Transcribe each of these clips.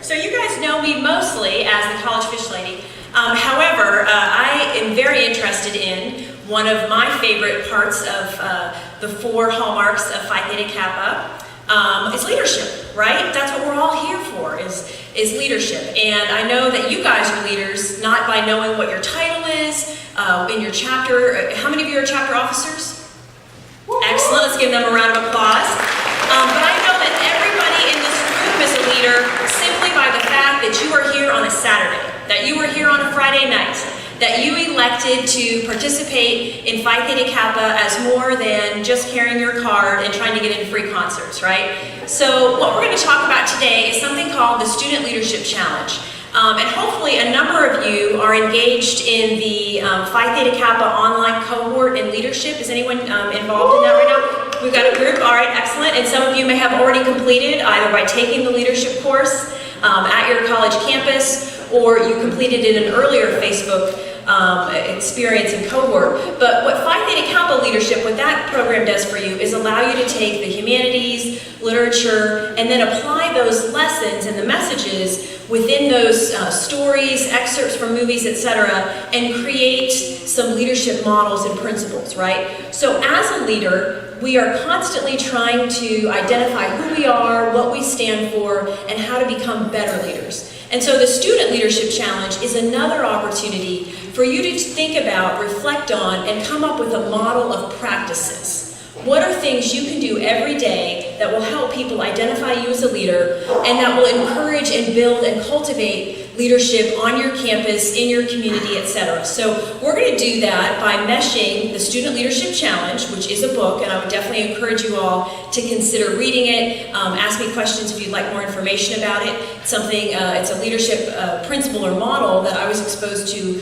So you guys know me mostly as the College Fish Lady. However, I am very interested in one of my favorite parts of the 4 hallmarks of Phi Theta Kappa. Is leadership, right? That's what we're all here for, is leadership. And I know that you guys are leaders, not by knowing what your title is, in your chapter. How many of you are chapter officers? Excellent, let's give them a round of applause. But I know that everybody in this room is a leader simply by the fact that you are here on a Saturday, that you were here on a Friday night, that you elected to participate in Phi Theta Kappa as more than just carrying your card and trying to get into free concerts, right? So what we're going to talk about today is something called the Student Leadership Challenge. And hopefully a number of you are engaged in the Phi Theta Kappa online cohort in leadership. Is anyone involved in that right now? We've got a group, all right, excellent. And some of you may have already completed either by taking the leadership course at your college campus, or you completed it in an earlier Facebook experience and cohort. But what Phi Theta Kappa leadership, what that program does for you is allow you to take the humanities, literature, and then apply those lessons and the messages within those stories, excerpts from movies, etc., and create some leadership models and principles, right? So as a leader, we are constantly trying to identify who we are, what we stand for, and how to become better leaders. And so the Student Leadership Challenge is another opportunity for you to think about, reflect on, and come up with a model of practices. What are things you can do every day that will help people identify you as a leader and that will encourage and build and cultivate leadership on your campus, in your community, etc. So we're going to do that by meshing the Student Leadership Challenge, which is a book, and I would definitely encourage you all to consider reading it. Ask me questions if you'd like more information about it. It's a leadership principle or model that I was exposed to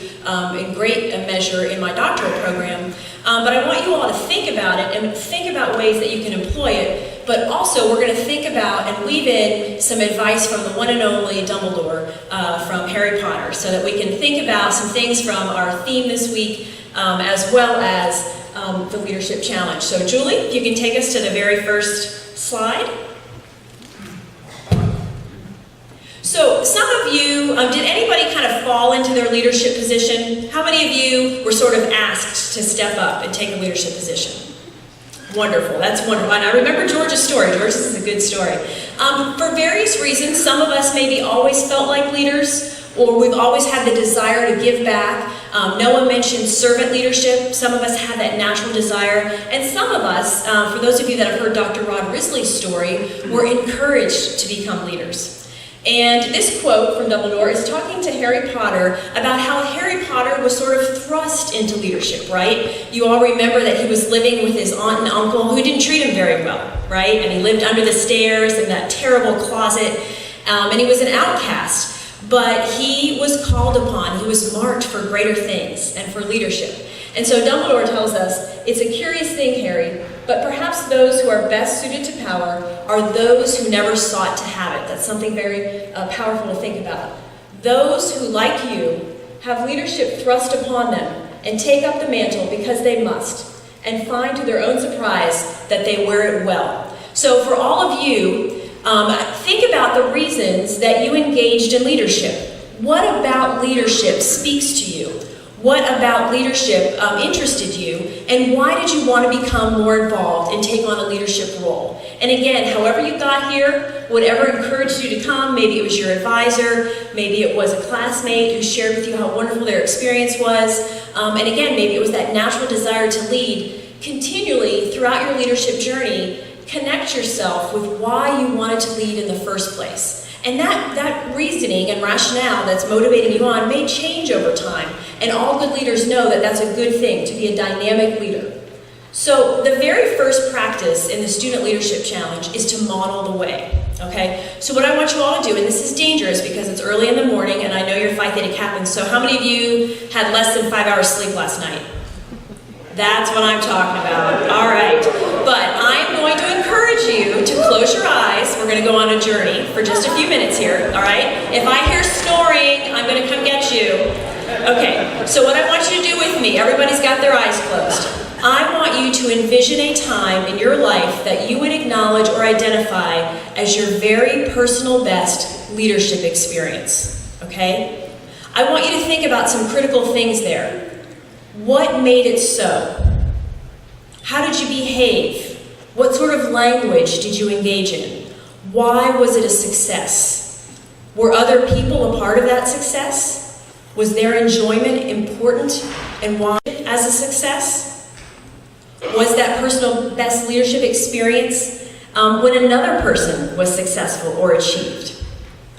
in great measure in my doctoral program. But I want you all to think about it and think about ways that you can employ it. But also, we're going to think about and weave in some advice from the one and only Dumbledore from Harry Potter, so that we can think about some things from our theme this week, as well as the Leadership Challenge. So Julie, if you can take us to the very first slide. So some of you, did anybody kind of fall into their leadership position? How many of you were sort of asked to step up and take a leadership position? Wonderful, that's wonderful. And I remember George's story. George, this is a good story. For various reasons, some of us maybe always felt like leaders, or we've always had the desire to give back. Noah mentioned servant leadership. Some of us had that natural desire. And some of us, for those of you that have heard Dr. Rod Risley's story, were encouraged to become leaders. And this quote from Dumbledore is talking to Harry Potter about how Harry Potter was sort of thrust into leadership, right? You all remember that he was living with his aunt and uncle who didn't treat him very well, right? And he lived under the stairs in that terrible closet, and he was an outcast. But he was called upon, he was marked for greater things and for leadership. And so Dumbledore tells us, it's a curious thing, Harry, but perhaps those who are best suited to power are those who never sought to have it. That's something very powerful to think about. Those who, like you, have leadership thrust upon them and take up the mantle because they must, and find to their own surprise that they wear it well. So for all of you, think about the reasons that you engaged in leadership. What about leadership speaks to you? What about leadership interested you, and why did you want to become more involved and take on a leadership role? And again, however you got here, whatever encouraged you to come, maybe it was your advisor, maybe it was a classmate who shared with you how wonderful their experience was, and again, maybe it was that natural desire to lead. Continually, throughout your leadership journey, connect yourself with why you wanted to lead in the first place. And that reasoning and rationale that's motivating you on may change over time. And all good leaders know that that's a good thing, to be a dynamic leader. So the very first practice in the Student Leadership Challenge is to model the way, okay? So what I want you all to do, and this is dangerous because it's early in the morning and I know you're Phi Theta Kappa, so how many of you had less than 5 hours sleep last night? That's what I'm talking about. All right. But I'm going to encourage you to close your eyes. We're going to go on a journey for just a few minutes here. All right. If I hear snoring, I'm going to come get you. Okay. So what I want you to do with me, everybody's got their eyes closed. I want you to envision a time in your life that you would acknowledge or identify as your very personal best leadership experience, okay? I want you to think about some critical things there. What made it so? How did you behave? What sort of language did you engage in? Why was it a success? Were other people a part of that success? Was their enjoyment important and why as a success? Was that personal best leadership experience when another person was successful or achieved?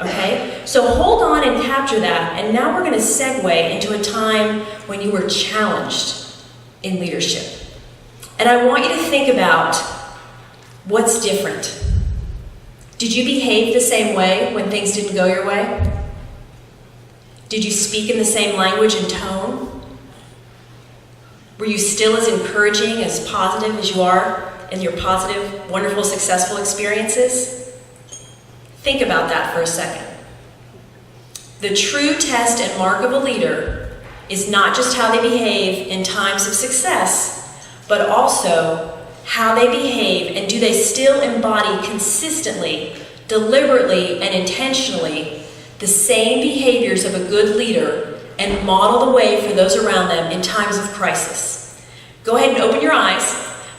Okay, so hold on and capture that, and now we're going to segue into a time when you were challenged in leadership. And I want you to think about what's different. Did you behave the same way when things didn't go your way? Did you speak in the same language and tone? Were you still as encouraging, as positive as you are in your positive, wonderful, successful experiences? Think about that for a second. The true test and mark of a leader is not just how they behave in times of success, but also how they behave and do they still embody consistently, deliberately, and intentionally the same behaviors of a good leader and model the way for those around them in times of crisis. Go ahead and open your eyes,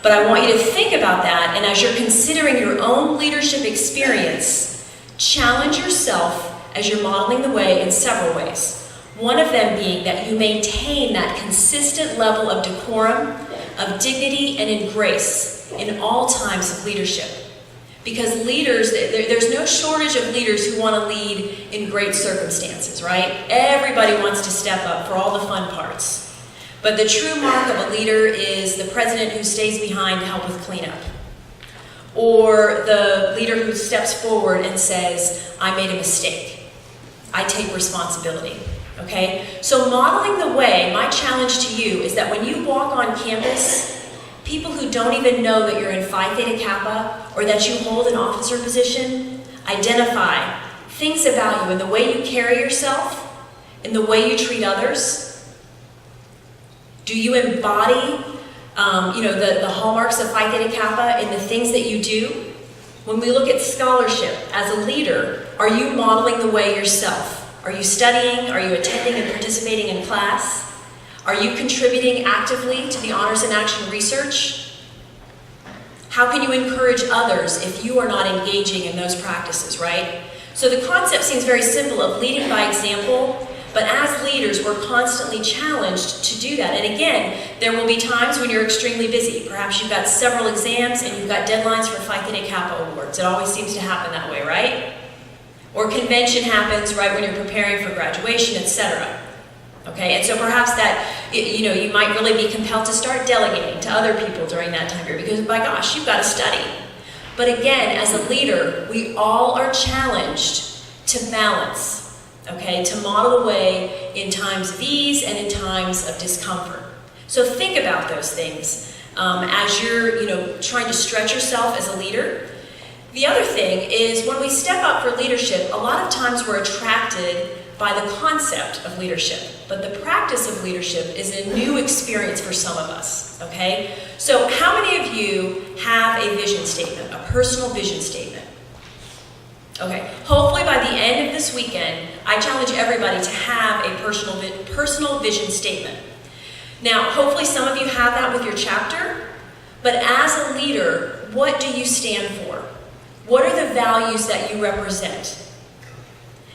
but I want you to think about that, and as you're considering your own leadership experience, challenge yourself as you're modeling the way in several ways. One of them being that you maintain that consistent level of decorum, of dignity, and in grace in all times of leadership. Because leaders, there's no shortage of leaders who want to lead in great circumstances, right? Everybody wants to step up for all the fun parts. But the true mark of a leader is the president who stays behind to help with cleanup. Or the leader who steps forward and says, I made a mistake. I take responsibility, okay? So modeling the way, my challenge to you is that when you walk on campus, people who don't even know that you're in Phi Theta Kappa or that you hold an officer position, identify things about you in the way you carry yourself, in the way you treat others. Do you embody the hallmarks of Phi Theta Kappa in the things that you do? When we look at scholarship as a leader, are you modeling the way yourself? Are you studying? Are you attending and participating in class? Are you contributing actively to the honors and action research? How can you encourage others if you are not engaging in those practices, right? So the concept seems very simple of leading by example, but as leaders, we're constantly challenged to do that. And again, there will be times when you're extremely busy. Perhaps you've got several exams and you've got deadlines for Phi Theta Kappa awards. It always seems to happen that way, right? Or convention happens right when you're preparing for graduation, etc. Okay, and so perhaps that, you might really be compelled to start delegating to other people during that time period because, my gosh, you've got to study. But again, as a leader, we all are challenged to balance. Okay, to model the way in times of ease and in times of discomfort. So think about those things as you're, trying to stretch yourself as a leader. The other thing is when we step up for leadership, a lot of times we're attracted by the concept of leadership, but the practice of leadership is a new experience for some of us. Okay, so how many of you have a vision statement, a personal vision statement? Okay, hopefully by the end of this weekend, I challenge everybody to have a personal vision statement. Now, hopefully some of you have that with your chapter, but as a leader, what do you stand for? What are the values that you represent?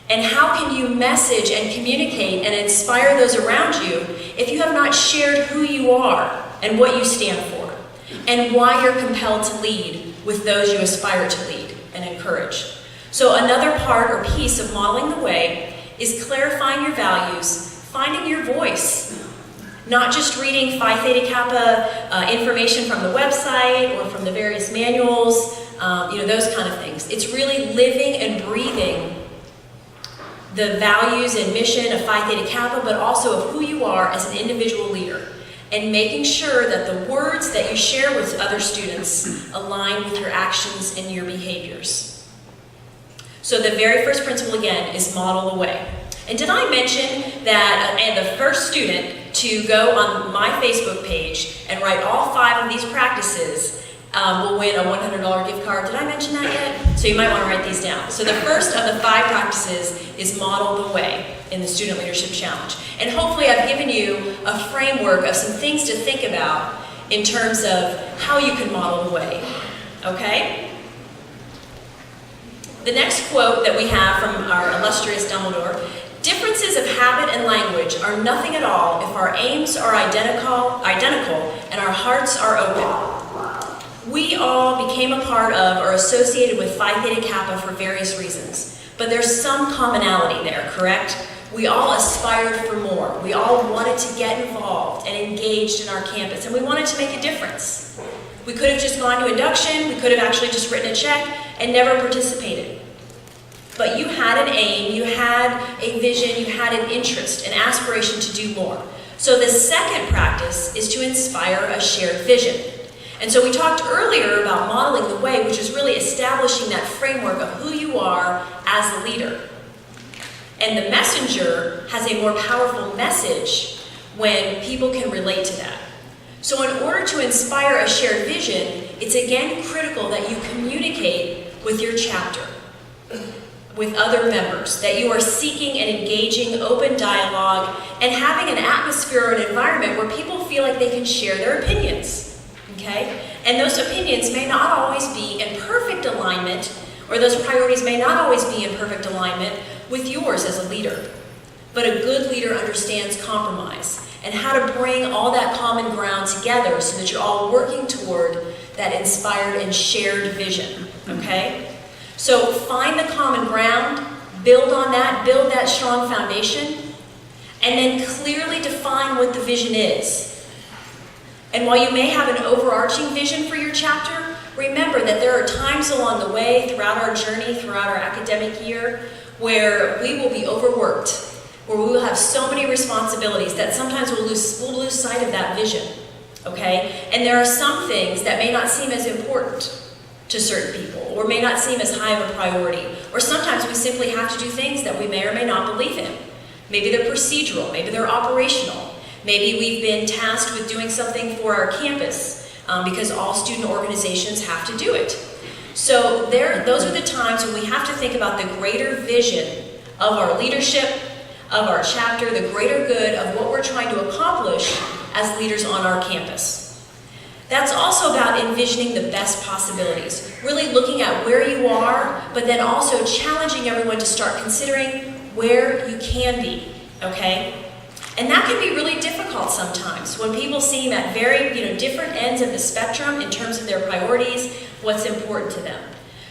And how can you message and communicate and inspire those around you if you have not shared who you are and what you stand for, and why you're compelled to lead with those you aspire to lead and encourage? So another part or piece of modeling the way is clarifying your values, finding your voice. Not just reading Phi Theta Kappa information from the website or from the various manuals, those kind of things. It's really living and breathing the values and mission of Phi Theta Kappa, but also of who you are as an individual leader, and making sure that the words that you share with other students align with your actions and your behaviors. So the very first principle, again, is model the way. And did I mention that and the first student to go on my Facebook page and write all 5 of these practices will win a $100 gift card. Did I mention that yet? So you might want to write these down. So the first of the 5 practices is model the way in the Student Leadership Challenge. And hopefully I've given you a framework of some things to think about in terms of how you can model the way. Okay? The next quote that we have from our illustrious Dumbledore: differences of habit and language are nothing at all if our aims are identical and our hearts are open. We all became a part of or associated with Phi Theta Kappa for various reasons, but there's some commonality there, correct? We all aspired for more. We all wanted to get involved and engaged in our campus, and we wanted to make a difference. We could have just gone to induction, we could have actually just written a check and never participated. But you had an aim, you had a vision, you had an interest, an aspiration to do more. So the second practice is to inspire a shared vision. And so we talked earlier about modeling the way, which is really establishing that framework of who you are as a leader. And the messenger has a more powerful message when people can relate to that. So in order to inspire a shared vision, it's again critical that you communicate with your chapter, with other members, that you are seeking and engaging open dialogue and having an atmosphere or an environment where people feel like they can share their opinions, okay? And those opinions may not always be in perfect alignment, or those priorities may not always be in perfect alignment with yours as a leader. But a good leader understands compromise and how to bring all that common ground together so that you're all working toward that inspired and shared vision, okay? So find the common ground, build on that, build that strong foundation, and then clearly define what the vision is. And while you may have an overarching vision for your chapter, remember that there are times along the way, throughout our journey, throughout our academic year, where we will be overworked, where we will have so many responsibilities that sometimes we'll lose sight of that vision, okay? And there are some things that may not seem as important to certain people, or may not seem as high of a priority, or sometimes we simply have to do things that we may or may not believe in. Maybe they're procedural, maybe they're operational, maybe we've been tasked with doing something for our campus because all student organizations have to do it. So those are the times when we have to think about the greater vision of our leadership, of our chapter, the greater good of what we're trying to accomplish as leaders on our campus. That's also about envisioning the best possibilities, really looking at where you are, but then also challenging everyone to start considering where you can be, okay? And that can be really difficult sometimes when people seem at very different ends of the spectrum in terms of their priorities, what's important to them.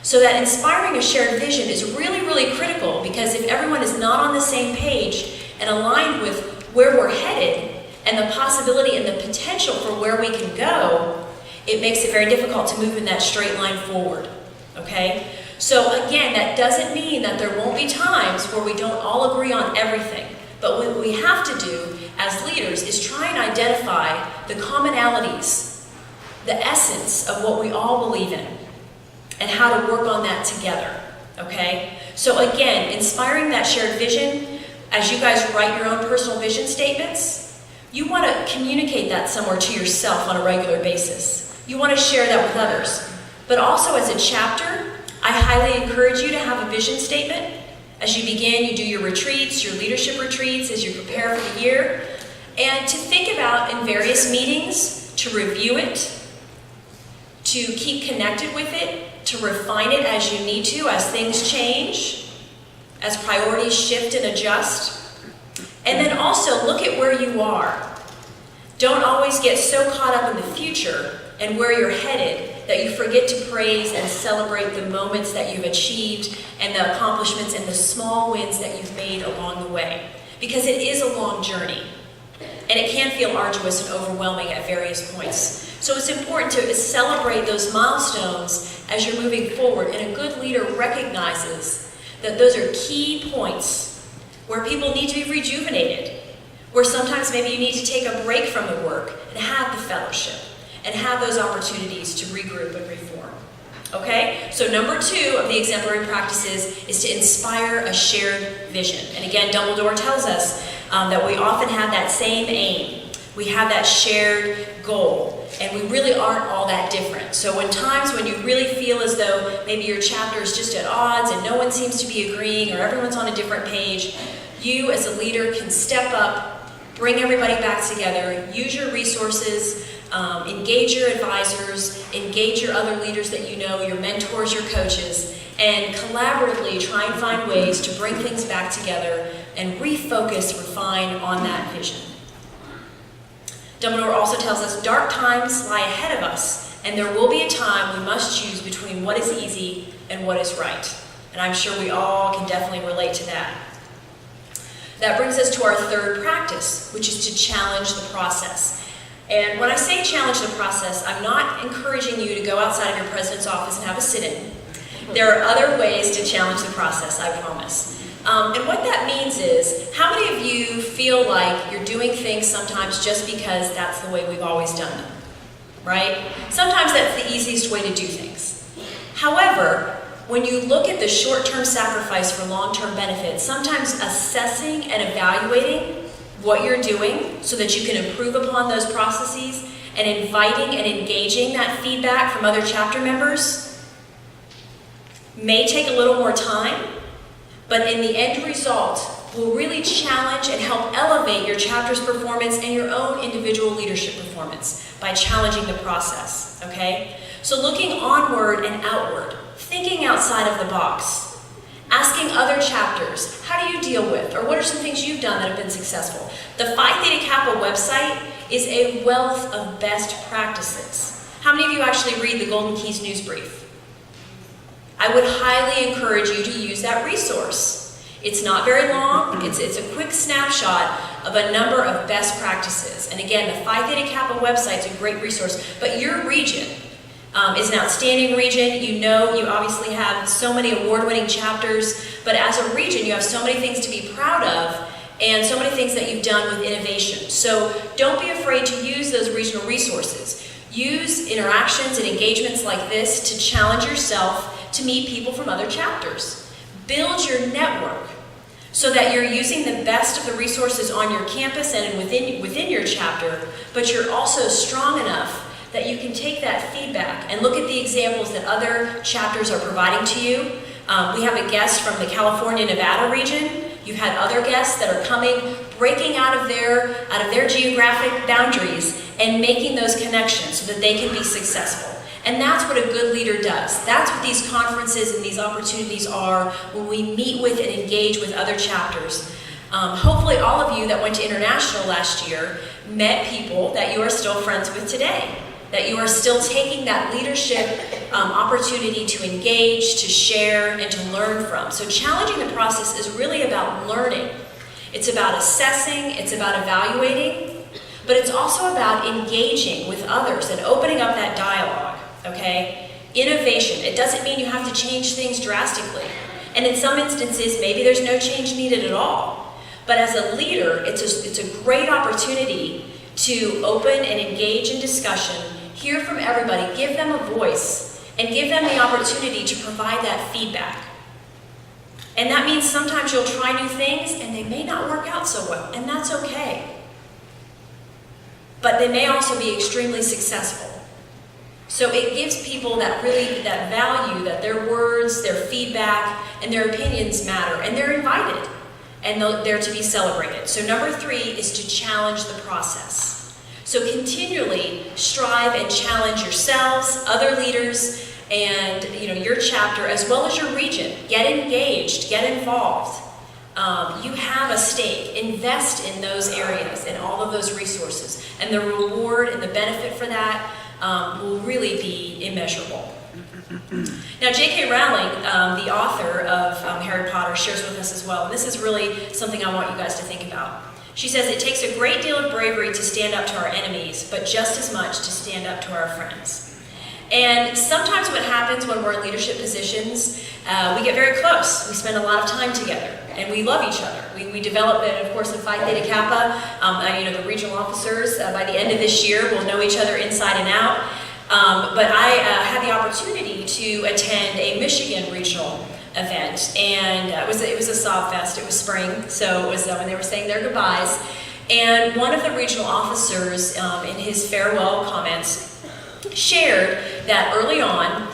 So that inspiring a shared vision is really, really critical, because if everyone is not on the same page and aligned with where we're headed and the possibility and the potential for where we can go, it makes it very difficult to move in that straight line forward, okay? So again, that doesn't mean that there won't be times where we don't all agree on everything. But what we have to do as leaders is try and identify the commonalities, the essence of what we all believe in, and how to work on that together, okay? So again, inspiring that shared vision, as you guys write your own personal vision statements, you want to communicate that somewhere to yourself on a regular basis. You want to share that with others. But also as a chapter, I highly encourage you to have a vision statement. As you begin, you do your retreats, your leadership retreats, as you prepare for the year, and to think about in various meetings, to review it, to keep connected with it, to refine it as you need to, as things change, as priorities shift and adjust. And then also look at where you are. Don't always get so caught up in the future and where you're headed that you forget to praise and celebrate the moments that you've achieved and the accomplishments and the small wins that you've made along the way. Because it is a long journey, and it can feel arduous and overwhelming at various points. So it's important to celebrate those milestones as you're moving forward, and a good leader recognizes that those are key points where people need to be rejuvenated, where sometimes maybe you need to take a break from the work and have the fellowship and have those opportunities to regroup and reform. Okay? So number 2 of the exemplary practices is to inspire a shared vision. And again, Dumbledore tells us that we often have that same aim. We have that shared goal. and we really aren't all that different. So when times when you really feel as though maybe your chapter is just at odds and no one seems to be agreeing or everyone's on a different page, you as a leader can step up, bring everybody back together, use your resources, engage your advisors, engage your other leaders that you know, your mentors, your coaches, and collaboratively try and find ways to bring things back together and refocus, refine on that vision. Dumbledore also tells us dark times lie ahead of us, and there will be a time we must choose between what is easy and what is right. And I'm sure we all can definitely relate to that. That brings us to our third practice, which is to challenge the process. And when I say challenge the process, I'm not encouraging you to go outside of your president's office and have a sit-in. There are other ways to challenge the process, I promise. And what that means is, how many of you feel like you're doing things sometimes just because that's the way we've always done them, right? Sometimes that's the easiest way to do things. However, when you look at the short-term sacrifice for long-term benefits, sometimes assessing and evaluating what you're doing so that you can improve upon those processes and inviting and engaging that feedback from other chapter members may take a little more time, but in the end result will really challenge and help elevate your chapter's performance and your own individual leadership performance by challenging the process, okay? So looking onward and outward, thinking outside of the box, asking other chapters, how do you deal with, or what are some things you've done that have been successful? The Phi Theta Kappa website is a wealth of best practices. How many of you actually read the Golden Keys news brief? I would highly encourage you to use that resource. It's not very long, it's a quick snapshot of a number of best practices. And again, the Phi Theta Kappa website is a great resource, but your region is an outstanding region. You know, you obviously have so many award-winning chapters, but as a region, you have so many things to be proud of and so many things that you've done with innovation. So don't be afraid to use those regional resources. Use interactions and engagements like this to challenge yourself to meet people from other chapters. Build your network so that you're using the best of the resources on your campus and within your chapter, but you're also strong enough that you can take that feedback and look at the examples that other chapters are providing to you. We have a guest from the California-Nevada region. You've had other guests that are coming, breaking out of their geographic boundaries and making those connections so that they can be successful. And that's what a good leader does. That's what these conferences and these opportunities are when we meet with and engage with other chapters. Hopefully all of you that went to International last year met people that you are still friends with today, that you are still taking that leadership opportunity to engage, to share, and to learn from. So challenging the process is really about learning. It's about assessing, it's about evaluating, but it's also about engaging with others and opening up that dialogue. Okay? Innovation. It doesn't mean you have to change things drastically. And in some instances, maybe there's no change needed at all. But as a leader, it's a great opportunity to open and engage in discussion, hear from everybody, give them a voice, and give them the opportunity to provide that feedback. And that means sometimes you'll try new things and they may not work out so well, and that's okay. But they may also be extremely successful. So it gives people that value, that their words, their feedback, and their opinions matter, and they're invited, and they're to be celebrated. So number 3 is to challenge the process. So continually strive and challenge yourselves, other leaders, and your chapter, as well as your region. Get engaged, get involved. You have a stake. Invest in those areas and all of those resources, and the reward and the benefit for that will really be immeasurable. Now, J.K. Rowling, the author of Harry Potter, shares with us as well. And this is really something I want you guys to think about. She says, it takes a great deal of bravery to stand up to our enemies, but just as much to stand up to our friends. And sometimes what happens when we're in leadership positions, we get very close. We spend a lot of time together, and we love each other. We develop it, of course, in Phi Theta Kappa. The regional officers, by the end of this year, will know each other inside and out. But I had the opportunity to attend a Michigan regional event, and it was a sob fest. It was spring, so it was when they were saying their goodbyes. And one of the regional officers, in his farewell comments, shared that early on,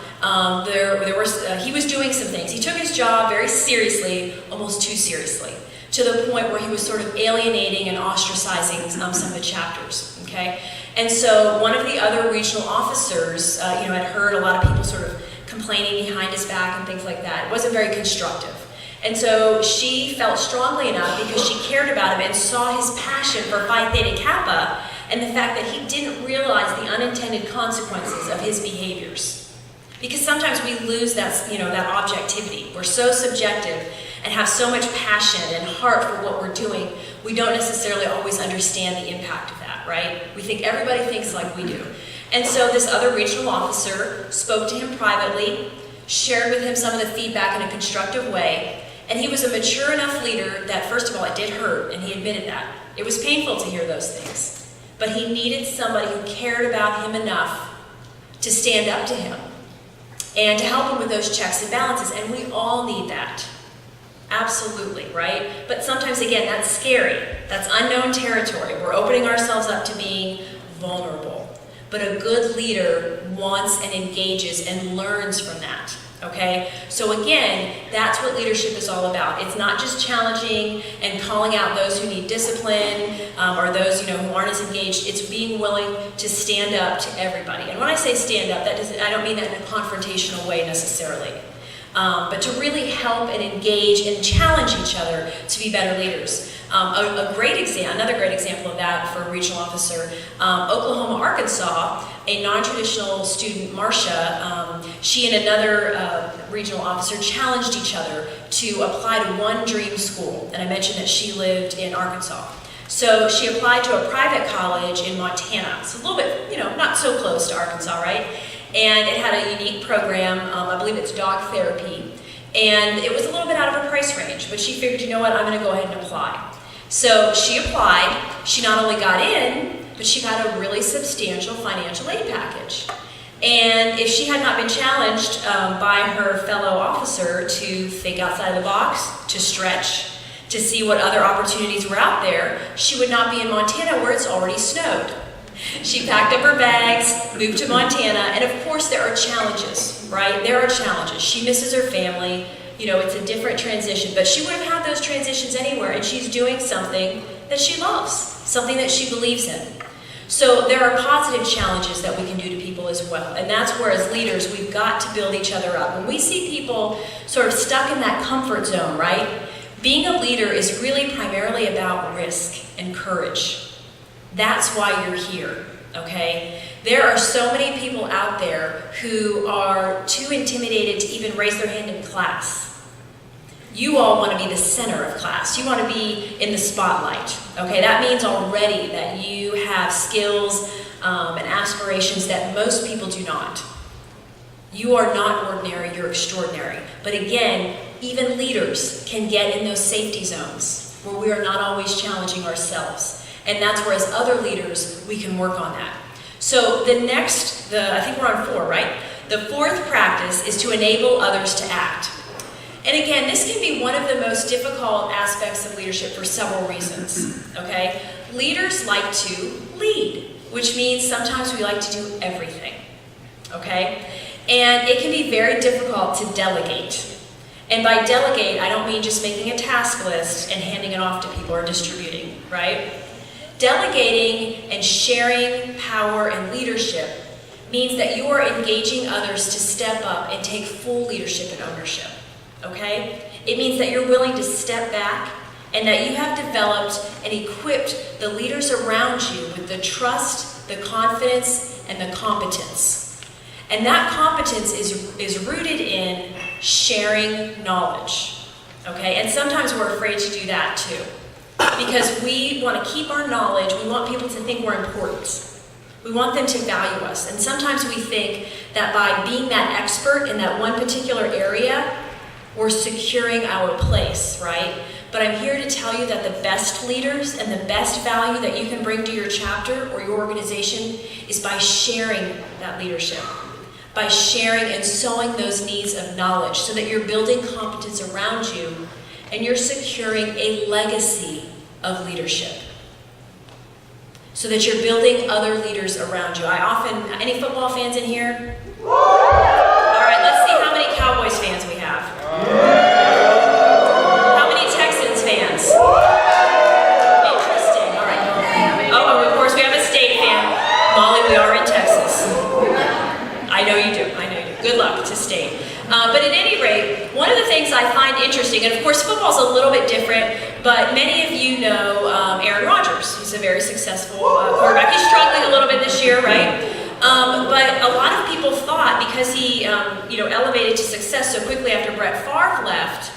he was doing some things. He took his job very seriously, almost too seriously, to the point where he was sort of alienating and ostracizing some of the chapters, okay? And so one of the other regional officers, had heard a lot of people sort of complaining behind his back and things like that. It wasn't very constructive. And so she felt strongly enough, because she cared about him and saw his passion for Phi Theta Kappa and the fact that he didn't realize the unintended consequences of his behaviors. Because sometimes we lose that, that objectivity. We're so subjective and have so much passion and heart for what we're doing, we don't necessarily always understand the impact of that, right? We think everybody thinks like we do. And so this other regional officer spoke to him privately, shared with him some of the feedback in a constructive way, and he was a mature enough leader that, first of all, it did hurt, and he admitted that. It was painful to hear those things. But he needed somebody who cared about him enough to stand up to him and to help him with those checks and balances, and we all need that. Absolutely, right? But sometimes, again, that's scary. That's unknown territory. We're opening ourselves up to being vulnerable. But a good leader wants and engages and learns from that, okay? So again, that's what leadership is all about. It's not just challenging and calling out those who need discipline or those who aren't as engaged. It's being willing to stand up to everybody. And when I say stand up, I don't mean that in a confrontational way necessarily. But to really help and engage and challenge each other to be better leaders. Another great example of that for a regional officer, Oklahoma, Arkansas, a non-traditional student, Marcia, she and another regional officer challenged each other to apply to one dream school. And I mentioned that she lived in Arkansas. So she applied to a private college in Montana. So a little bit, not so close to Arkansas, right? And it had a unique program, I believe it's dog therapy, and it was a little bit out of her price range, but she figured, I'm going to go ahead and apply. So she applied. She not only got in, but she got a really substantial financial aid package. And if she had not been challenged by her fellow officer to think outside the box, to stretch, to see what other opportunities were out there, she would not be in Montana where it's already snowed. She packed up her bags, moved to Montana, and of course there are challenges, right? There are challenges. She misses her family. It's a different transition, but she would have had those transitions anywhere, and she's doing something that she loves, something that she believes in. So there are positive challenges that we can do to people as well, and that's where as leaders we've got to build each other up. When we see people sort of stuck in that comfort zone, right? Being a leader is really primarily about risk and courage. That's why you're here, okay? There are so many people out there who are too intimidated to even raise their hand in class. You all want to be the center of class. You want to be in the spotlight, okay? That means already that you have skills and aspirations that most people do not. You are not ordinary, you're extraordinary. But again, even leaders can get in those safety zones where we are not always challenging ourselves. And that's where as other leaders, we can work on that. So I think we're on 4, right? The fourth practice is to enable others to act. And again, this can be one of the most difficult aspects of leadership for several reasons, okay? Leaders like to lead, which means sometimes we like to do everything, okay? And it can be very difficult to delegate. And by delegate, I don't mean just making a task list and handing it off to people or distributing, right? Delegating and sharing power and leadership means that you are engaging others to step up and take full leadership and ownership, okay? It means that you're willing to step back and that you have developed and equipped the leaders around you with the trust, the confidence, and the competence. And that competence is rooted in sharing knowledge, okay? And sometimes we're afraid to do that too. Because we want to keep our knowledge, we want people to think we're important. We want them to value us. And sometimes we think that by being that expert in that one particular area, we're securing our place, right? But I'm here to tell you that the best leaders and the best value that you can bring to your chapter or your organization is by sharing that leadership. By sharing and sowing those needs of knowledge so that you're building competence around you and you're securing a legacy of leadership. so that you're building other leaders around you. Any football fans in here? All right, let's see how many Cowboys fans we have. How many Texans fans? Interesting, all right. Oh, of course we have a State fan. Molly, we are in Texas. I know you do. Good luck to State. But at any rate, one of the things I find interesting, and of course football's a little bit different, but many of you know Aaron Rodgers. He's a very successful quarterback. He's struggling a little bit this year, right? But a lot of people thought because he elevated to success so quickly after Brett Favre left,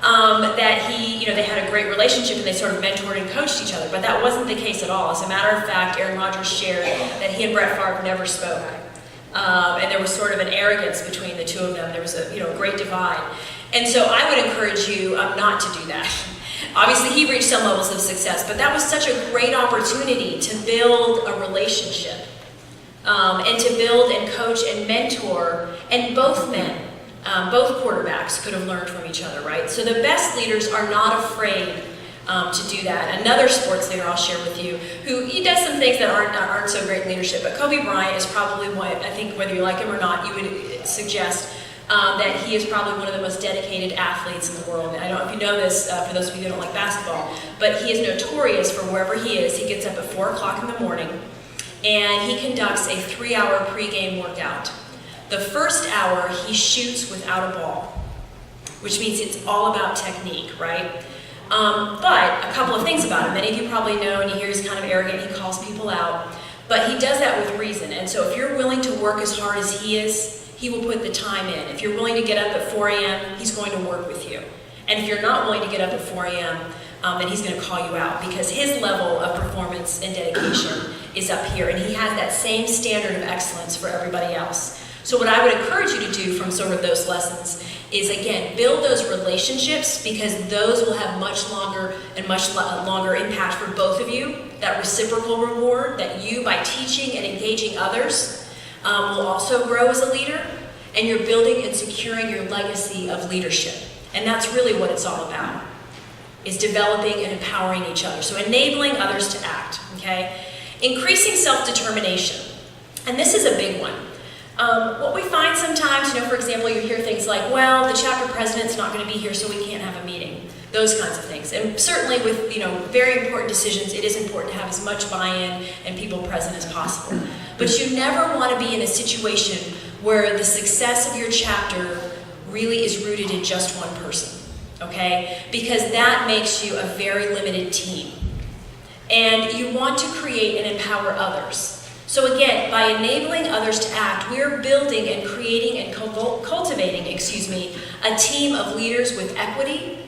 that they had a great relationship and they sort of mentored and coached each other. But that wasn't the case at all. As a matter of fact, Aaron Rodgers shared that he and Brett Favre never spoke. And there was sort of an arrogance between the two of them. There was a great divide. And so I would encourage you not to do that. Obviously, he reached some levels of success, but that was such a great opportunity to build a relationship and to build and coach and mentor. And both men, both quarterbacks could have learned from each other, right? So the best leaders are not afraid to do that. Another sports leader I'll share with you, he does some things that aren't so great in leadership, but Kobe Bryant is probably what, I think whether you like him or not, you would suggest that he is probably one of the most dedicated athletes in the world. I don't know if you know this, for those of you who don't like basketball, but he is notorious for wherever he is. He gets up at 4 o'clock in the morning and he conducts a 3-hour pregame workout. The first hour he shoots without a ball, which means it's all about technique, right? But a couple of things about him. Many of you probably know, and you hear he's kind of arrogant, he calls people out, but he does that with reason. And so if you're willing to work as hard as he is, he will put the time in. If you're willing to get up at 4 a.m., he's going to work with you. And if you're not willing to get up at 4 a.m., then he's going to call you out because his level of performance and dedication is up here, and he has that same standard of excellence for everybody else. So what I would encourage you to do from sort of those lessons is, again, build those relationships because those will have much longer impact for both of you. That reciprocal reward that you, by teaching and engaging others, will also grow as a leader, and you're building and securing your legacy of leadership. And that's really what it's all about, is developing and empowering each other. So enabling others to act, okay? Increasing self-determination. And this is a big one. What we find sometimes, for example, you hear things like, well, the chapter president's not going to be here, so we can't have a meeting. Those kinds of things. And certainly with, very important decisions, it is important to have as much buy-in and people present as possible. But you never want to be in a situation where the success of your chapter really is rooted in just one person, okay? Because that makes you a very limited team. And you want to create and empower others. So again, by enabling others to act, we're building and creating and cultivating, a team of leaders with equity,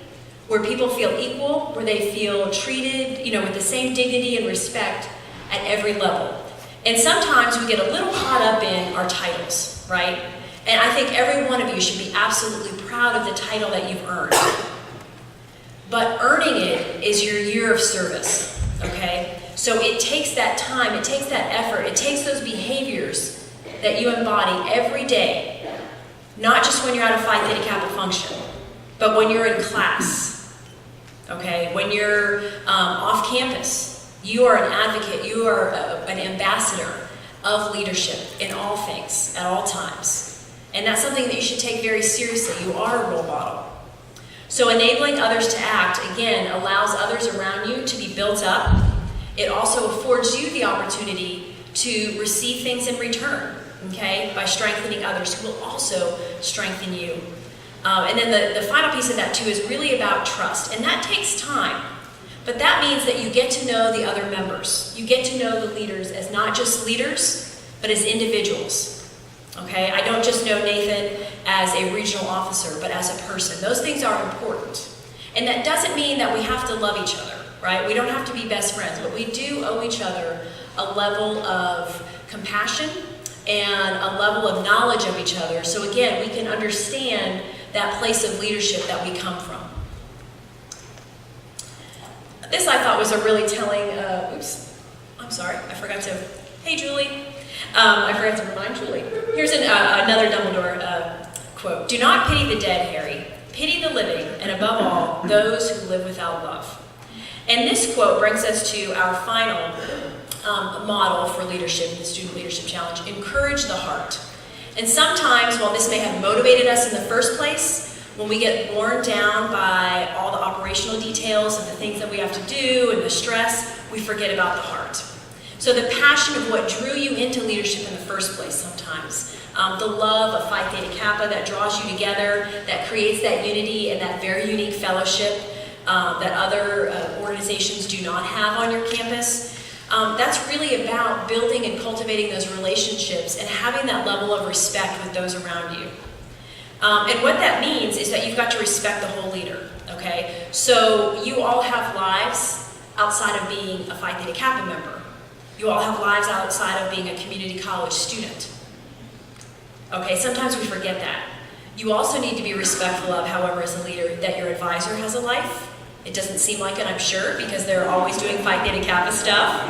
where people feel equal, where they feel treated, with the same dignity and respect at every level. And sometimes we get a little caught up in our titles, right? And I think every one of you should be absolutely proud of the title that you've earned. But earning it is your year of service, okay? So it takes that time, it takes that effort, it takes those behaviors that you embody every day, not just when you're at a Phi Theta Kappa function, but when you're in class, okay? When you're off campus, you are an advocate, you are an ambassador of leadership in all things, at all times. And that's something that you should take very seriously. You are a role model. So enabling others to act, again, allows others around you to be built up. It also affords you the opportunity to receive things in return, okay, by strengthening others who will also strengthen you. And then the final piece of that, too, is really about trust. And that takes time. But that means that you get to know the other members. You get to know the leaders as not just leaders, but as individuals. Okay? I don't just know Nathan as a regional officer, but as a person. Those things are important. And that doesn't mean that we have to love each other, right? We don't have to be best friends, but we do owe each other a level of compassion and a level of knowledge of each other. So again, we can understand that place of leadership that we come from. This I thought was a really telling, hey Julie, I forgot to remind Julie. Here's another Dumbledore quote. Do not pity the dead, Harry. Pity the living, and above all, those who live without love. And this quote brings us to our final model for leadership in the Student Leadership Challenge: encourage the heart. And sometimes, while this may have motivated us in the first place, when we get worn down by all the operational details and the things that we have to do and the stress, we forget about the heart. So the passion of what drew you into leadership in the first place sometimes, the love of Phi Theta Kappa that draws you together, that creates that unity and that very unique fellowship that other organizations do not have on your campus. That's really about building and cultivating those relationships and having that level of respect with those around you. And what that means is that you've got to respect the whole leader, okay? So you all have lives outside of being a Phi Theta Kappa member. You all have lives outside of being a community college student. Okay, sometimes we forget that. You also need to be respectful of, however, as a leader, that your advisor has a life. It doesn't seem like it, I'm sure, because they're always doing Phi Theta Kappa stuff.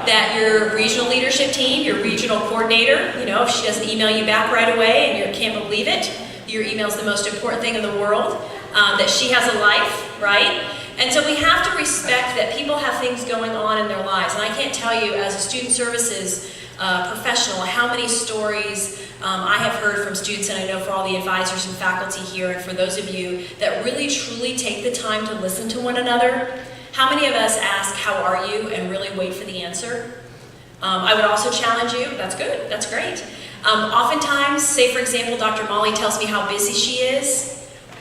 That your regional leadership team, your regional coordinator, you know, if she doesn't email you back right away and you can't believe it, your email's the most important thing in the world, that she has a life, right? And so we have to respect that people have things going on in their lives. And I can't tell you, as a student services professional, how many stories I have heard from students, and I know for all the advisors and faculty here, and for those of you that really truly take the time to listen to one another. How many of us ask, how are you, and really wait for the answer? I would also challenge you, that's good, that's great. Oftentimes, say for example, Dr. Molly tells me how busy she is,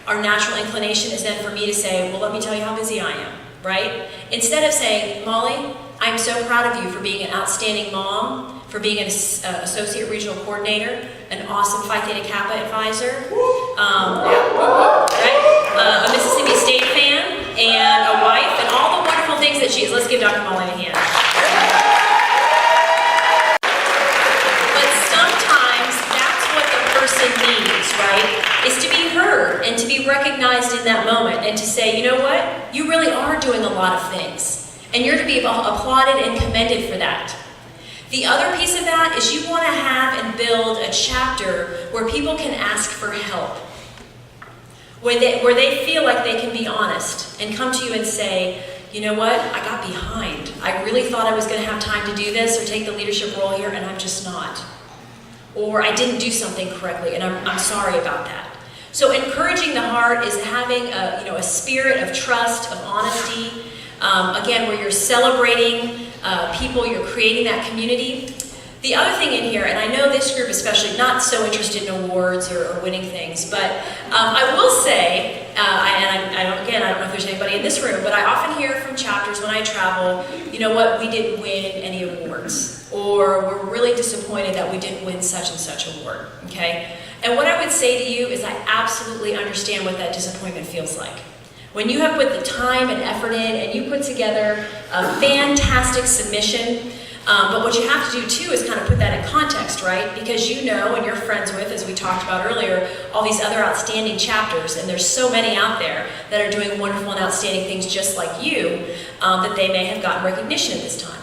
our natural inclination is then for me to say, well, let me tell you how busy I am, right? Instead of saying, Molly, I'm so proud of you for being an outstanding mom, for being an associate regional coordinator, an awesome Phi Theta Kappa advisor, right? A Mississippi State fan, and a wife, and all the wonderful things that she is. Let's give Dr. Molly a hand. But sometimes that's what the person needs, right? Is to be heard and to be recognized in that moment and to say, you know what? You really are doing a lot of things, and you're to be applauded and commended for that. The other piece of that is you want to have and build a chapter where people can ask for help, where they feel like they can be honest and come to you and say, you know what, I got behind. I really thought I was going to have time to do this or take the leadership role here, and I'm just not. Or I didn't do something correctly, and I'm sorry about that. So encouraging the heart is having a spirit of trust, of honesty, again, where you're celebrating people, you're creating that community. The other thing in here, and I know this group especially not so interested in awards or winning things, but I will say, I don't know if there's anybody in this room, but I often hear from chapters when I travel, you know what, we didn't win any awards, or we're really disappointed that we didn't win such and such award, okay? And what I would say to you is I absolutely understand what that disappointment feels like. When you have put the time and effort in and you put together a fantastic submission, but what you have to do too is kind of put that in context, right? Because you know and you're friends with, as we talked about earlier, all these other outstanding chapters, and there's so many out there that are doing wonderful and outstanding things just like you, that they may have gotten recognition at this time.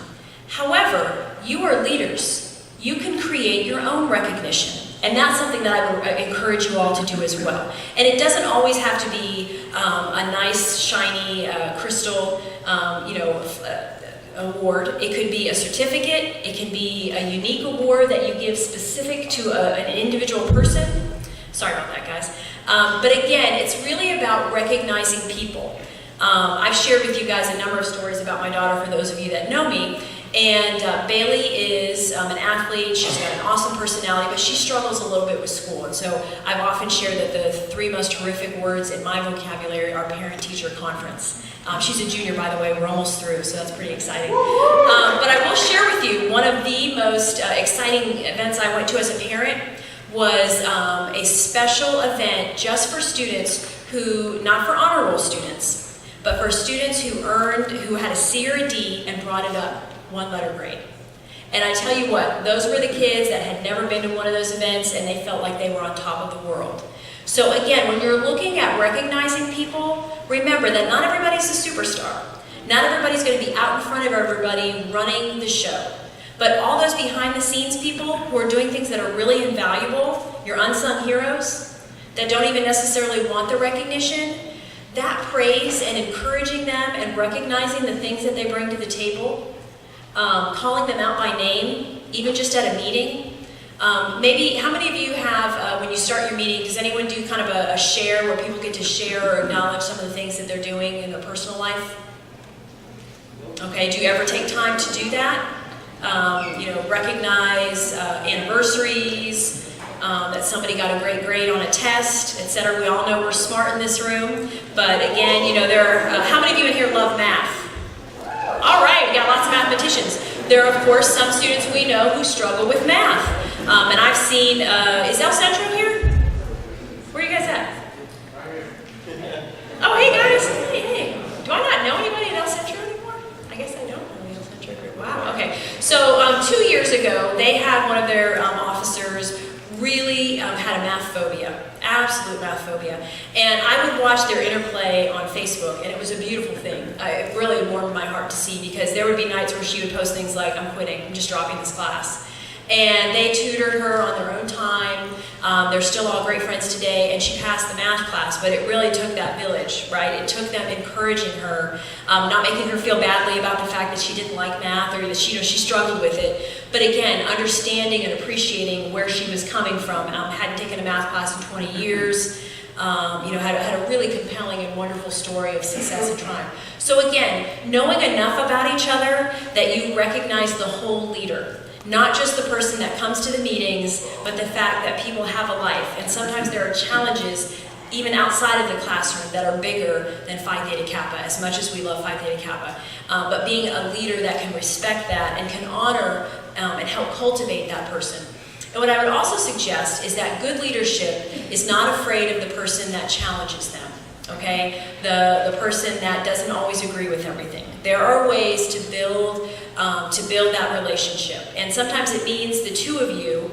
However, you are leaders. You can create your own recognition. And that's something that I would encourage you all to do as well. And it doesn't always have to be a nice, shiny, crystal, award. It could be a certificate. It can be a unique award that you give specific to an individual person. Sorry about that, guys. But again, it's really about recognizing people. I've shared with you guys a number of stories about my daughter for those of you that know me. And Bailey is an athlete. She's got an awesome personality, but she struggles a little bit with school. And so I've often shared that the three most horrific words in my vocabulary are parent-teacher conference. She's a junior, by the way. We're almost through, so that's pretty exciting. But I will share with you one of the most exciting events I went to as a parent was a special event just for students who, not for honor roll students, but for students who had a C or a D and brought it up one letter grade. And I tell you what, those were the kids that had never been to one of those events and they felt like they were on top of the world. So again, when you're looking at recognizing people, remember that not everybody's a superstar. Not everybody's going to be out in front of everybody running the show. But all those behind the scenes people who are doing things that are really invaluable, your unsung heroes, that don't even necessarily want the recognition, that praise and encouraging them and recognizing the things that they bring to the table, calling them out by name, even just at a meeting. Maybe, how many of you have, when you start your meeting, does anyone do kind of a share where people get to share or acknowledge some of the things that they're doing in their personal life? Okay, do you ever take time to do that? Recognize anniversaries, that somebody got a great grade on a test, etc. We all know we're smart in this room, but again, how many of you in here love math? All right, we got lots of mathematicians. There are, of course, some students we know who struggle with math. And I've seen, is El Centro here? Where are you guys at? Oh, hey guys, hey. Do I not know anybody at El Centro anymore? I guess I don't know the El Centro group. Wow, okay. So 2 years ago, they had one of their officers really had a math phobia, absolute math phobia. And I would watch their interplay on Facebook, and it was a beautiful thing. It really warmed my heart to see, because there would be nights where she would post things like, I'm quitting, I'm just dropping this class. And they tutored her on their own time. They're still all great friends today, and she passed the math class, but it really took that village, right? It took them encouraging her, not making her feel badly about the fact that she didn't like math or that she struggled with it. But again, understanding and appreciating where she was coming from. Hadn't taken a math class in 20 years. Had a really compelling and wonderful story of success and triumph. So again, knowing enough about each other that you recognize the whole leader. Not just the person that comes to the meetings, but the fact that people have a life. And sometimes there are challenges, even outside of the classroom, that are bigger than Phi Theta Kappa, as much as we love Phi Theta Kappa. But being a leader that can respect that and can honor and help cultivate that person. And what I would also suggest is that good leadership is not afraid of the person that challenges them. Okay, the person that doesn't always agree with everything. There are ways to build that relationship, and sometimes it means the two of you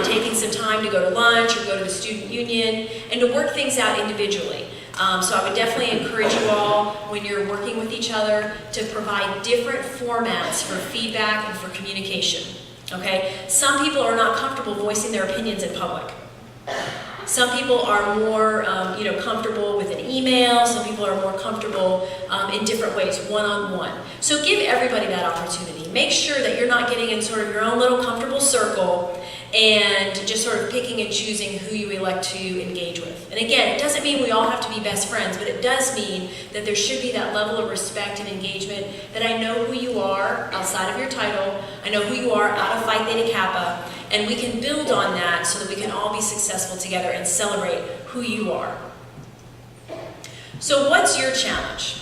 taking some time to go to lunch or go to the student union and to work things out individually. So I would definitely encourage you all, when you're working with each other, to provide different formats for feedback and for communication. Okay, some people are not comfortable voicing their opinions in public. Some people are more, comfortable with an email. Some people are more comfortable in different ways, one-on-one. So give everybody that opportunity. Make sure that you're not getting in sort of your own little comfortable circle and just sort of picking and choosing who you elect to engage with. And again, it doesn't mean we all have to be best friends, but it does mean that there should be that level of respect and engagement, that I know who you are outside of your title, I know who you are out of Phi Theta Kappa, and we can build on that so that we can all be successful together and celebrate who you are. So what's your challenge?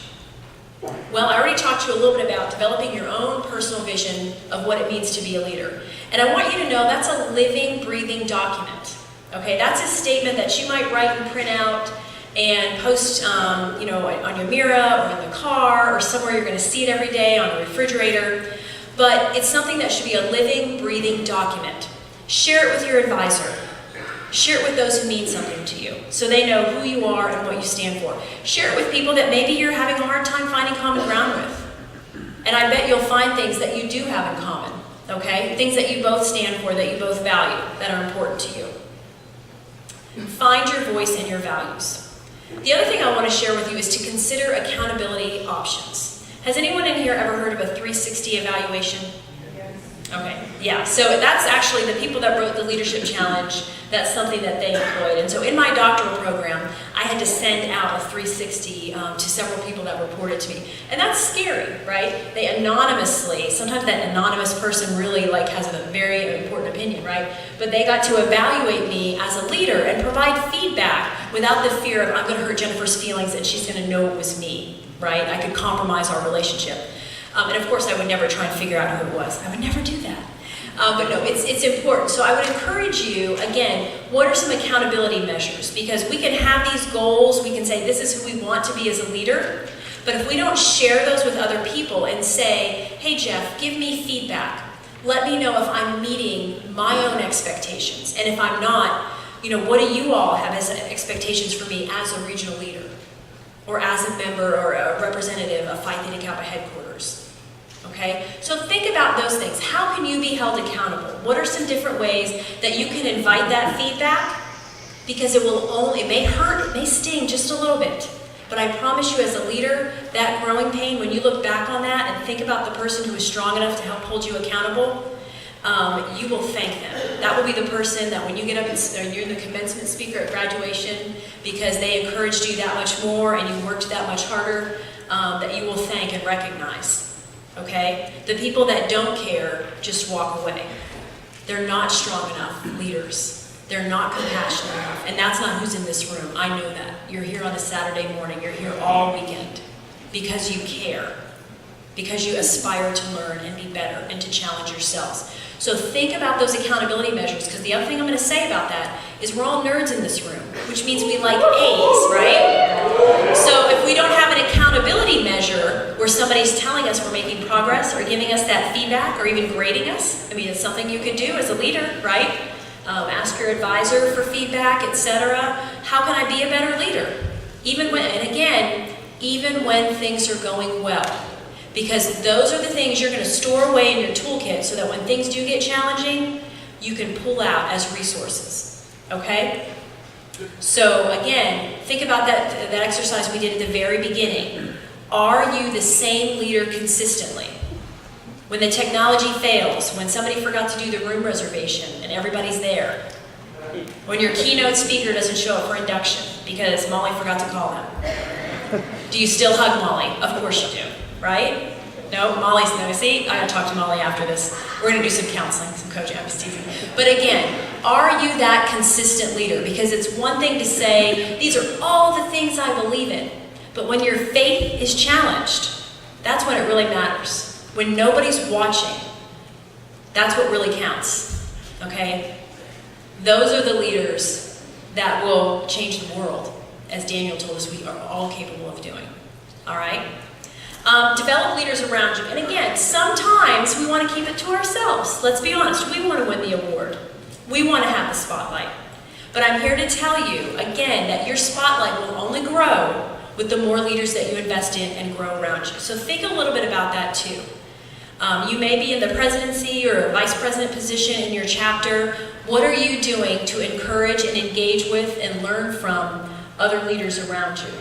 Well, I already talked to you a little bit about developing your own personal vision of what it means to be a leader. And I want you to know that's a living, breathing document. Okay, that's a statement that you might write and print out and post on your mirror or in the car or somewhere you're going to see it every day, on the refrigerator. But it's something that should be a living, breathing document. Share it with your advisor. Share it with those who mean something to you, so they know who you are and what you stand for. Share it with people that maybe you're having a hard time finding common ground with. And I bet you'll find things that you do have in common, okay? Things that you both stand for, that you both value, that are important to you. Find your voice and your values. The other thing I want to share with you is to consider accountability options. Has anyone in here ever heard of a 360 evaluation? Okay, yeah, so that's actually the people that wrote the Leadership Challenge, that's something that they employed. And so in my doctoral program, I had to send out a 360 to several people that reported to me. And that's scary, right? They anonymously, sometimes that anonymous person really has a very important opinion, right? But they got to evaluate me as a leader and provide feedback without the fear of, I'm going to hurt Jennifer's feelings and she's going to know it was me, right? I could compromise our relationship. And of course, I would never try and figure out who it was. I would never do that. But no, it's important. So I would encourage you, again, what are some accountability measures? Because we can have these goals, we can say this is who we want to be as a leader, but if we don't share those with other people and say, hey Jeff, give me feedback. Let me know if I'm meeting my own expectations. And if I'm not, what do you all have as expectations for me as a regional leader? Or as a member or a representative of Phi Theta Kappa headquarters. Okay? So think about those things. How can you be held accountable? What are some different ways that you can invite that feedback? Because it may hurt, it may sting just a little bit. But I promise you, as a leader, that growing pain, when you look back on that and think about the person who is strong enough to help hold you accountable, you will thank them. That will be the person that when you get up and you're the commencement speaker at graduation because they encouraged you that much more and you worked that much harder, that you will thank and recognize. Okay? The people that don't care just walk away. They're not strong enough leaders. They're not compassionate enough. And that's not who's in this room. I know that. You're here on a Saturday morning. You're here all weekend because you care. Because you aspire to learn and be better and to challenge yourselves. So think about those accountability measures, because the other thing I'm going to say about that is we're all nerds in this room, which means we like A's, right? So if we don't have an accountability measure where somebody's telling us we're making progress or giving us that feedback or even grading us, I mean, it's something you could do as a leader, right? Ask your advisor for feedback, etc. How can I be a better leader? Even when things are going well. Because those are the things you're going to store away in your toolkit so that when things do get challenging, you can pull out as resources. Okay? So again, think about that exercise we did at the very beginning. Are you the same leader consistently? When the technology fails, when somebody forgot to do the room reservation and everybody's there, when your keynote speaker doesn't show up for induction because Molly forgot to call them, do you still hug Molly? Of course you do. Right? No, Molly's no. See, I gotta talk to Molly after this. We're gonna do some counseling, some coaching. I'm just teasing. But again, are you that consistent leader? Because it's one thing to say, these are all the things I believe in. But when your faith is challenged, that's when it really matters. When nobody's watching, that's what really counts. Okay? Those are the leaders that will change the world, as Daniel told us we are all capable of doing. All right? Develop leaders around you. And again, sometimes we want to keep it to ourselves. Let's be honest. We want to win the award. We want to have the spotlight. But I'm here to tell you, again, that your spotlight will only grow with the more leaders that you invest in and grow around you. So think a little bit about that too. You may be in the presidency or a vice president position in your chapter. What are you doing to encourage and engage with and learn from other leaders around you?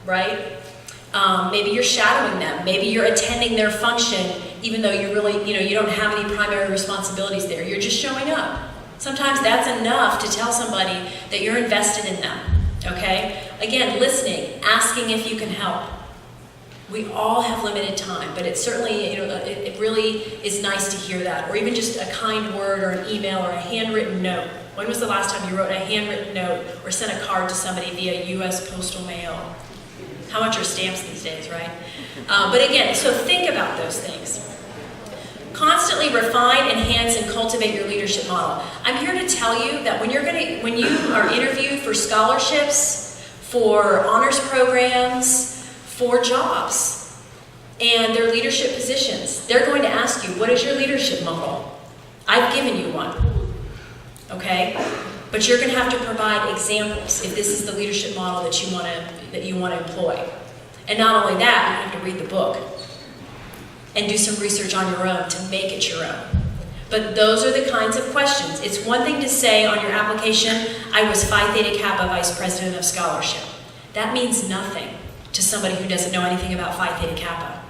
Right? Maybe you're shadowing them. Maybe you're attending their function, even though you really, you don't have any primary responsibilities there. You're just showing up. Sometimes that's enough to tell somebody that you're invested in them. Okay? Again, listening, asking if you can help. We all have limited time, but it's certainly, it really is nice to hear that. Or even just a kind word or an email or a handwritten note. When was the last time you wrote a handwritten note or sent a card to somebody via U.S. postal mail? How much are stamps these days, right? But again, so think about those things. Constantly refine, enhance, and cultivate your leadership model. I'm here to tell you that when you are interviewed for scholarships, for honors programs, for jobs, and their leadership positions, they're going to ask you, what is your leadership model? I've given you one. Okay? But you're going to have to provide examples if this is the leadership model that you want to employ. And not only that, you have to read the book and do some research on your own to make it your own. But those are the kinds of questions. It's one thing to say on your application, I was Phi Theta Kappa Vice President of Scholarship. That means nothing to somebody who doesn't know anything about Phi Theta Kappa.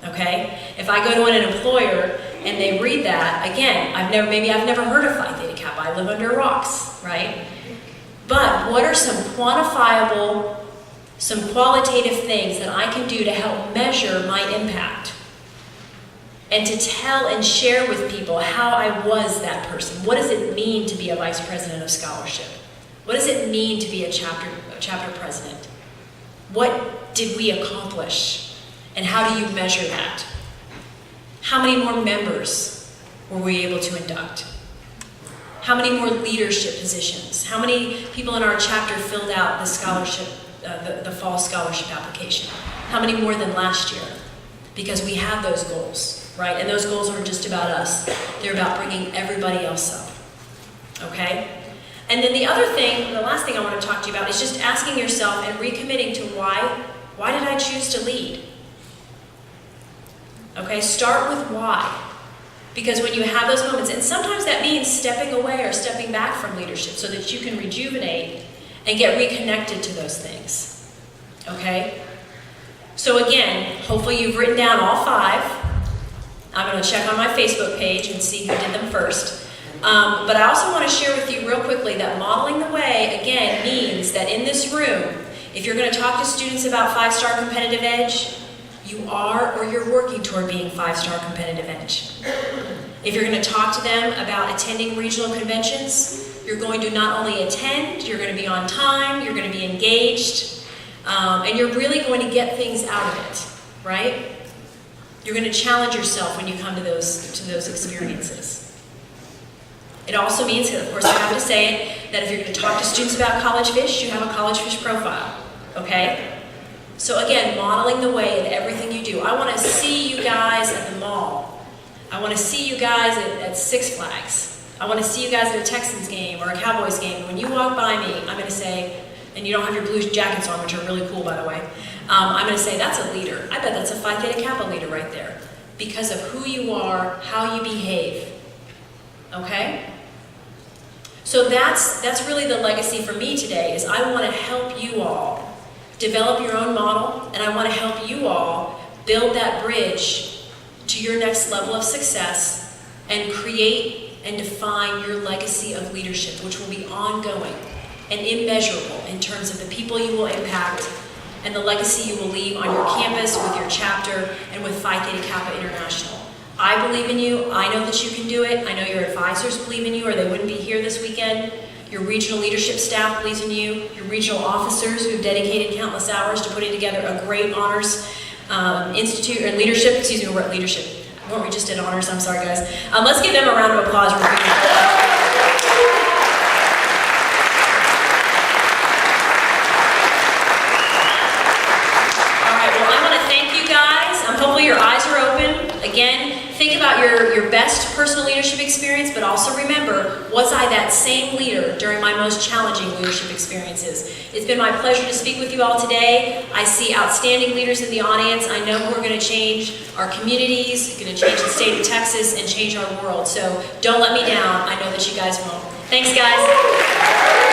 Okay? If I go to an employer and they read that, again, I've never heard of Phi Theta Kappa. I live under rocks, right? But what are some quantifiable, some qualitative things that I can do to help measure my impact? And to tell and share with people how I was that person. What does it mean to be a vice president of scholarship? What does it mean to be a chapter president? What did we accomplish? And how do you measure that? How many more members were we able to induct? How many more leadership positions? How many people in our chapter filled out the scholarship, the fall scholarship application? How many more than last year? Because we have those goals, right? And those goals aren't just about us. They're about bringing everybody else up, okay? And then the other thing, the last thing I want to talk to you about is just asking yourself and recommitting to why did I choose to lead? Okay, start with why. Because when you have those moments, and sometimes that means stepping away or stepping back from leadership so that you can rejuvenate and get reconnected to those things. okay? So again, hopefully you've written down all 5. I'm going to check on my Facebook page and see who did them first. But I also want to share with you real quickly that modeling the way, again, means that in this room, if you're going to talk to students about 5-star competitive edge, you are or you're working toward being 5-star competitive edge. If you're going to talk to them about attending regional conventions, you're going to not only attend, you're going to be on time, you're going to be engaged, and you're really going to get things out of it, right? You're going to challenge yourself when you come to those experiences. It also means, of course I have to say it, that if you're going to talk to students about College Fish, you have a College Fish profile, okay? So again, modeling the way in everything you do. I want to see you guys at the mall. I want to see you guys at Six Flags. I want to see you guys at a Texans game or a Cowboys game. When you walk by me, I'm going to say, and you don't have your blue jackets on, which are really cool, by the way, I'm going to say, that's a leader. I bet that's a Phi Theta Kappa leader right there. Because of who you are, how you behave. Okay? So that's really the legacy for me today, is I want to help you all develop your own model, and I want to help you all build that bridge to your next level of success and create and define your legacy of leadership, which will be ongoing and immeasurable in terms of the people you will impact and the legacy you will leave on your campus, with your chapter, and with Phi Theta Kappa International. I believe in you. I know that you can do it. I know your advisors believe in you, or they wouldn't be here this weekend. Your regional leadership staff believes in you. Your regional officers who've dedicated countless hours to putting together a great honors institute, or leadership, excuse me, we're at leadership. Weren't we just at honors? I'm sorry, guys. Let's give them a round of applause. Hopefully your eyes are open. Again, think about your best personal leadership experience, but also remember, was I that same leader during my most challenging leadership experiences? It's been my pleasure to speak with you all today. I see outstanding leaders in the audience. I know who are going to change our communities, going to change the state of Texas, and change our world. So don't let me down. I know that you guys won't. Thanks, guys.